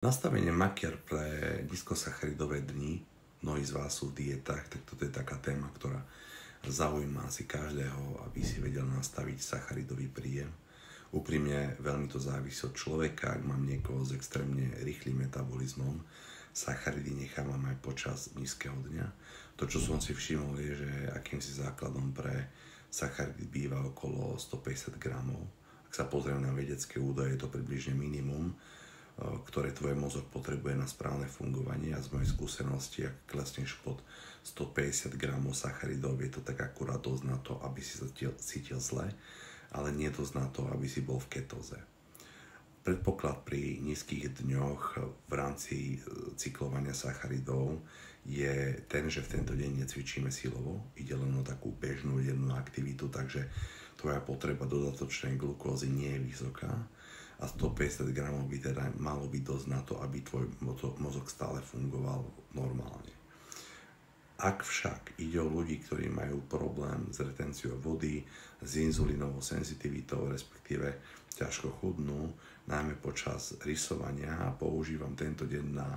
Nastavenie makier pre nízkosacharidové dni, mnohí z vás sú v dietách, tak toto je taká téma, ktorá zaujíma asi každého, aby si vedel nastaviť sacharidový príjem. Úprimne veľmi to závisí od človeka, ak mám niekoho s extrémne rýchlym metabolizmom, sacharidy nechávam aj počas nízkeho dňa. To, čo som si všimol, je, že akýmsi základom pre sacharidy býva okolo 150 gramov. Ak sa pozriem na vedecké údaje, je to približne minimum, ktoré tvoj mozog potrebuje na správne fungovanie, a z mojej skúsenosti, ak klesneš pod 150 gramov sacharidov, je to tak akurát dosť na to, aby si sa cítil zle, ale nie dosť na to, aby si bol v ketóze. Predpoklad pri nízkych dňoch v rámci cyklovania sacharidov je ten, že v tento deň necvičíme silovo, ide len o takú bežnú dennú aktivitu, takže tvoja potreba dodatočnej glukózy nie je vysoká a 150 gramov by teda malo byť dosť na to, aby tvoj mozog stále fungoval normálne. Ak však ide o ľudí, ktorí majú problém s retenciou vody, s inzulínovou senzitivitou, respektíve ťažko chudnú, najmä počas rysovania, a používam tento deň na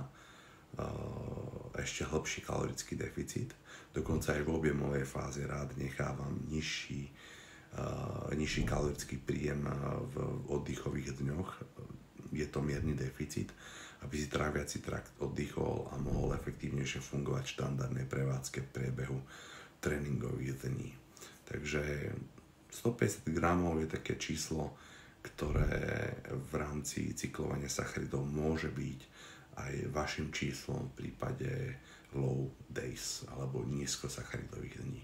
ešte hlbší kalorický deficit, dokonca aj v objemovej fáze rád nechávam nižší kalorický príjem v oddychových dňoch, je to mierny deficit, aby si tráviaci trakt oddychol a mohol efektívnejšie fungovať v štandardnej prevádzke v priebehu tréningových dní. Takže 150 gramov je také číslo, ktoré v rámci cyklovania sacharidov môže byť aj vašim číslom v prípade low days alebo nízkosacharidových dní.